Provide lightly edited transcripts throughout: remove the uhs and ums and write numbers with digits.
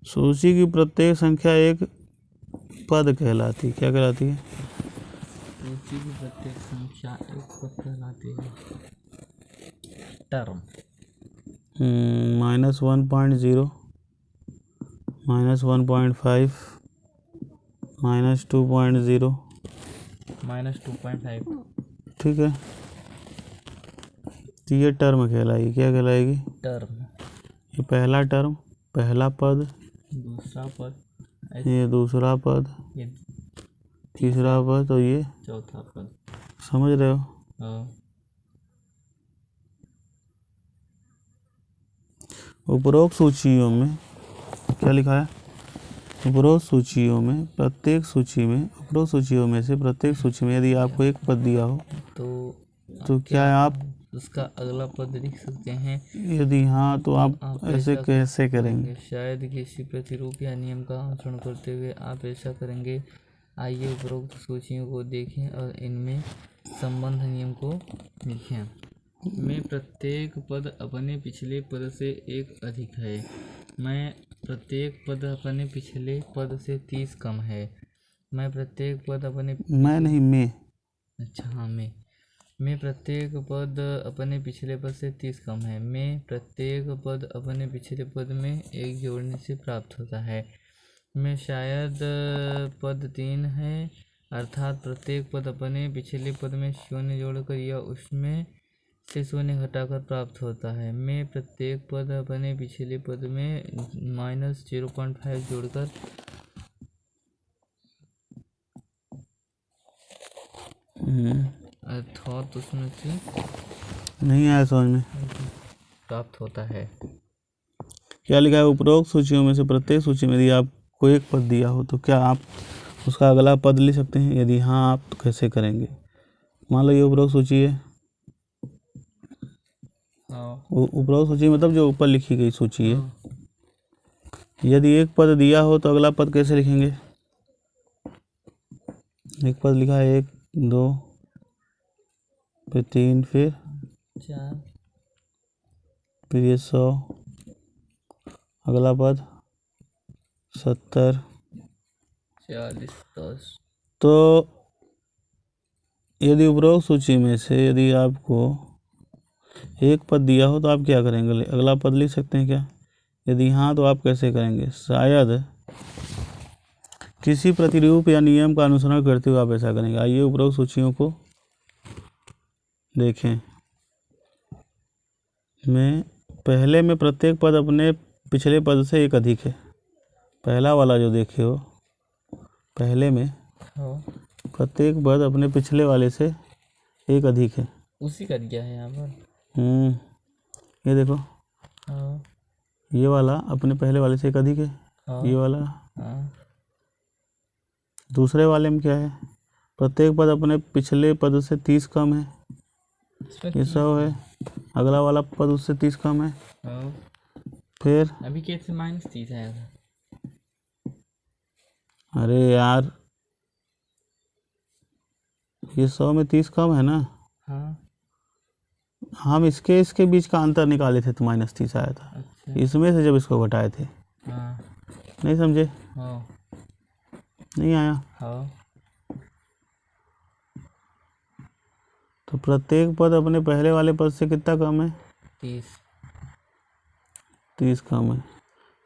सूची की प्रत्येक संख्या एक पद कहलाती, क्या कहलाती है? सूची की प्रत्येक संख्या एक पद कहलाती है, टर्म। -1.0, -1.5, -2.0, -2.5। ठीक है। तो ये टर्म कहलाएगी, क्या कहलाएगी? टर्म। ये पहला टर्म, पहला पद, दूसरा पद, ये दूसरा पद, ये तीसरा पद, तो ये चौथा पद। समझ रहे हो? हाँ। उपरोक्त सूचियों में क्या लिखा है? उपरोक्त सूचियों में से प्रत्येक सूची में यदि आपको एक पद दिया हो तो क्या आप उसका अगला पद लिख सकते हैं? यदि हाँ तो आप ऐसे कैसे करेंगे? शायद किसी प्रतिरूप या नियम का अनुसरण करते हुए आप ऐसा करेंगे। आइए उपरोक्त सूचियों को देखें और इनमें संबंध नियम को लिखें। में प्रत्येक पद अपने पिछले पद से एक अधिक है। मैं प्रत्येक पद अपने पिछले पद से 30 कम है। मैं प्रत्येक पद अपने मैं नहीं, मैं। अच्छा हाँ, मैं प्रत्येक पद अपने पिछले पद से 30 कम है। मैं प्रत्येक पद अपने पिछले पद में एक जोड़ने से प्राप्त होता है। मैं शायद पद 3 है, अर्थात प्रत्येक पद अपने पिछले पद में शून्य जोड़कर या उसमें से शून्य घटाकर प्राप्त होता है। मैं प्रत्येक पद अपने पिछले पद में -0.5 जोड़कर अर्थात उसमें से नहीं आया समझ में? प्राप्त होता है। क्या लिखा है? उपरोक्त सूचियों में से प्रत्येक सूची में यदि आपको एक पद दिया हो तो क्या आप उसका अगला पद लिख सकते हैं? यदि हाँ आप तो कैसे करेंगे? मान लो ये उपरोक्त सूची है। उपरोक्त सूची मतलब जो ऊपर लिखी गई सूची है। यदि एक पद दिया हो तो अगला पद कैसे लिखेंगे? एक पद लिखा है 1, 2, फिर 3, फिर 4, फिर ये 100, अगला पद 70, 40, 10। तो यदि उपरोक्त सूची में से यदि आपको एक पद दिया हो तो आप क्या करेंगे? अगला पद लिख सकते हैं क्या? यदि हाँ तो आप कैसे करेंगे? शायद किसी प्रतिरूप या नियम का अनुसरण करते हुए आप ऐसा करेंगे। आइए उपरोक्त सूचियों को देखें। पहले में प्रत्येक पद अपने पिछले पद से एक अधिक है। पहला वाला जो देखे हो, पहले में प्रत्येक पद अपने पिछले वाले से एक अधिक है। उसी का दिया है यहाँ पर। ये देखो, ये वाला अपने पहले वाले से एक अधिक है। ये वाला दूसरे वाले में क्या है? प्रत्येक पद अपने पिछले पद से 30 कम है। ये 100 है। अगला वाला पद उससे 30 कम है। फिर अभी कैसे -30 आया था? अरे यार, ये 100 में 30 कम है ना। हाँ। हम इसके बीच का अंतर निकाले थे तो -30 आया था। अच्छा। इसमें से जब इसको घटाए थे। हाँ। नहीं समझे? हाँ। नहीं आया? हाँ। तो प्रत्येक पद अपने पहले वाले पद से कितना कम है? 30 कम है।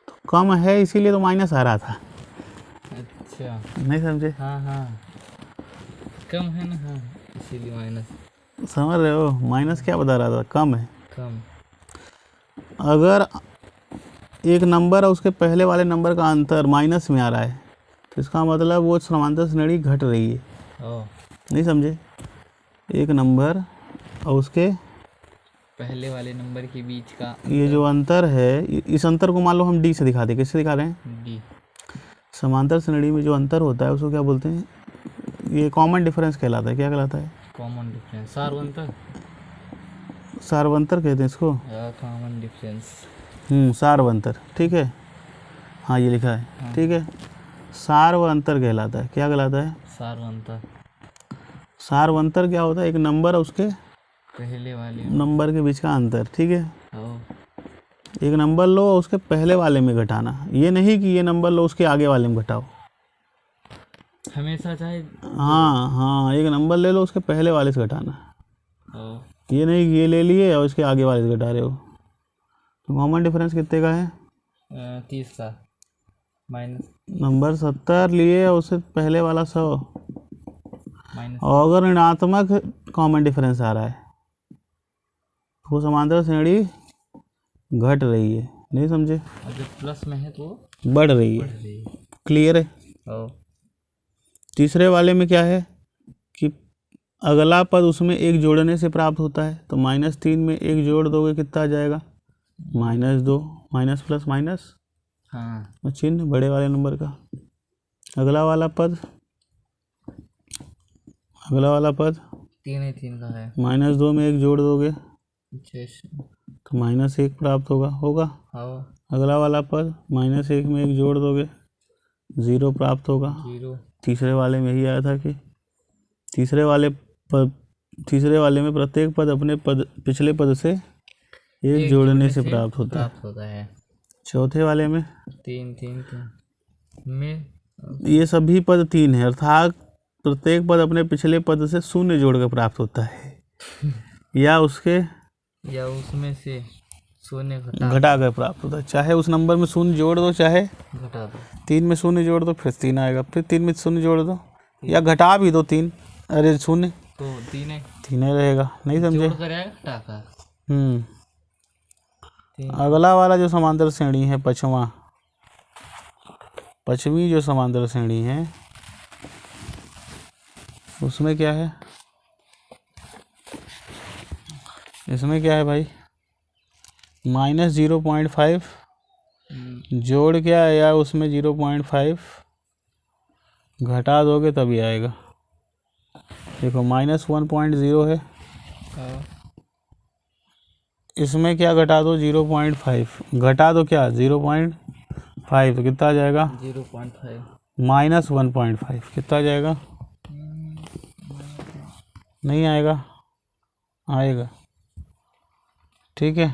तो कम है इसीलिए तो माइनस आ रहा था। अच्छा। नहीं समझे? हाँ हाँ, कम है ना। हाँ, इसीलिए माइनस। समझ रहे हो? माइनस क्या बता रहा था? कम है। कम। अगर एक नंबर और उसके पहले वाले नंबर का अंतर माइनस में आ रहा है तो इसका मतलब वो समांतर श्रेणी घट रही है। नहीं समझे? एक नंबर और उसके पहले वाले नंबर के बीच का ये जो अंतर है, इस अंतर को मान लो हम डी से दिखाते हैं। किससे दिखा रहे हैं? डी। समांतर श्रेणी में जो अंतर होता है उसको क्या बोलते हैं? ये कॉमन डिफरेंस कहलाता है। क्या कहलाता है? Common difference. सार्वंतर। सार्वंतर कहते हैं इसको। Common difference. सार्वंतर, ठीक है। हाँ ये लिखा है। हाँ। ठीक है, सार्वंतर कहलाता है। क्या कहलाता है? सार्वंतर। सार्वंतर क्या होता है? एक नंबर और उसके पहले वाले नंबर के बीच का अंतर। ठीक है। एक नंबर लो और उसके पहले वाले में घटाना, ये नहीं कि ये नंबर लो उसके आगे वाले में घटाओ। हमेशा चाहे हाँ हाँ, एक नंबर ले लो उसके पहले वाले से घटाना, ये नहीं कि ये ले लिए और उसके आगे वाले से घटा रहे हो। तो कॉमन डिफरेंस कितने का है? 30 का माइनस नंबर 70 लिए और उससे पहले वाला 100, माइनस और अगर ऋणात्मक कॉमन डिफरेंस आ रहा है तो समांतर श्रेणी घट रही है, नहीं समझे? और जब प्लस में है तो बढ़ रही है। क्लियर है? तीसरे वाले में क्या है कि अगला पद उसमें एक जोड़ने से प्राप्त होता है, तो -3 में एक जोड़ दोगे कितना आ जाएगा? -2, माइनस प्लस माइनस, हाँ और चिन्ह बड़े वाले नंबर का। अगला वाला पद 3 का है, -2 में एक जोड़ दोगे 6 तो -1 प्राप्त होगा। अगला वाला पद -1 में एक जोड़ दोगे 0 प्राप्त होगा। 0 तीसरे वाले में यही आया था कि तीसरे वाले में प्रत्येक पद अपने पिछले पद से एक जोड़ने से प्राप्त होता है। चौथे वाले में 3 में ये सभी पद 3 है, अर्थात प्रत्येक पद अपने पिछले पद से 0 जोड़कर प्राप्त होता है या उसमें से 0 घटा कर प्राप्त होता है। चाहे उस नंबर में 0 जोड़ दो, चाहे घटा दो। 3 में 0 जोड़ दो फिर 3 आएगा, फिर 3 में 0 जोड़ दो या घटा भी दो 3, अरे 0 तो 3 रहेगा, नहीं समझे? जोड़ कर आएगा घटा कर। अगला वाला जो समांतर श्रेणी है पचवीं जो समांतर श्रेणी है उसमें क्या है? इसमें क्या है भाई? -0.5 जोड़ क्या है या उसमें 0.5 घटा दोगे तभी आएगा। देखो -1.0 है, इसमें क्या घटा दो? 0.5 घटा दो क्या? 0.5 तो कितना आ जाएगा? 0.5 -1.5 कितना आ जाएगा? नहीं आएगा? आएगा, ठीक है।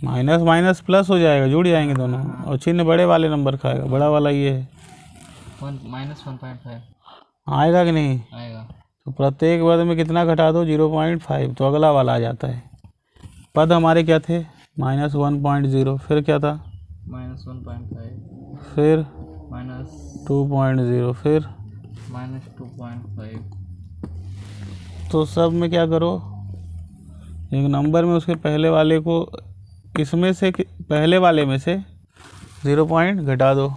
माइनस माइनस प्लस हो जाएगा, जुड़ जाएंगे दोनों, और चिन्ह बड़े वाले नंबर का आएगा, बड़ा वाला ये है। -1.5 आएगा कि नहीं आएगा। तो प्रत्येक पद में कितना घटा दो? 0.5, तो अगला वाला आ जाता है। पद हमारे क्या थे? -1.0, फिर क्या था? -1.5, फिर -2.0, फिर -2.5। तो सब में क्या करो? एक नंबर में उसके पहले वाले को इसमें से पहले वाले में से 0 पॉइंट घटा दो,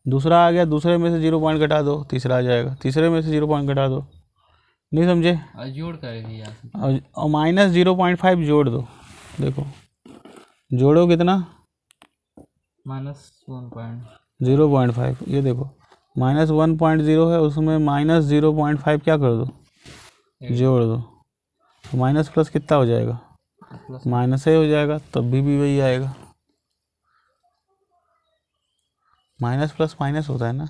दूसरा आ गया दूसरे में से 0 पॉइंट घटा दो, तीसरा आ जाएगा, तीसरे में से 0 पॉइंट घटा दो, नहीं समझे? जोड़ करेगी और -0.5 जोड़ दो। देखो जोड़ो कितना? -0.5। ये देखो -1.0 है, उसमें -0.5 क्या कर दो? जोड़ दो, तो माइनस प्लस कितना हो जाएगा? माइनस ही हो जाएगा, तब भी वही आएगा। माइनस प्लस माइनस होता है ना,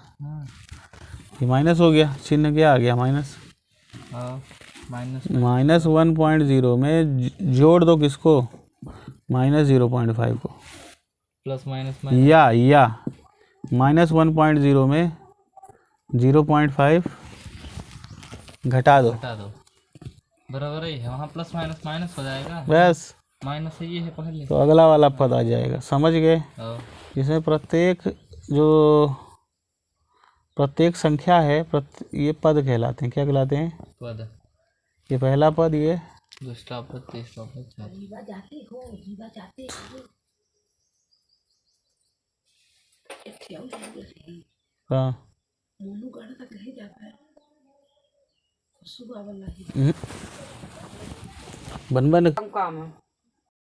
ये माइनस हो गया, चिन्ह क्या आ गया? माइनस। -1.0 में जोड़ दो किसको? -0.5 को, प्लस माइनस या -1.0 में 0.5 घटा दो, बराबर है, वहाँ प्लस माइनस माइनस हो जाएगा, बस माइनस ये है पहले, तो अगला वाला पद आ जाएगा। समझ गए? इसमें प्रत्येक संख्या है, ये पद कहलाते हैं। क्या कहलाते हैं? पद। ये पहला पद, ये दूसरा पद, तीसरा पद, हाँ बन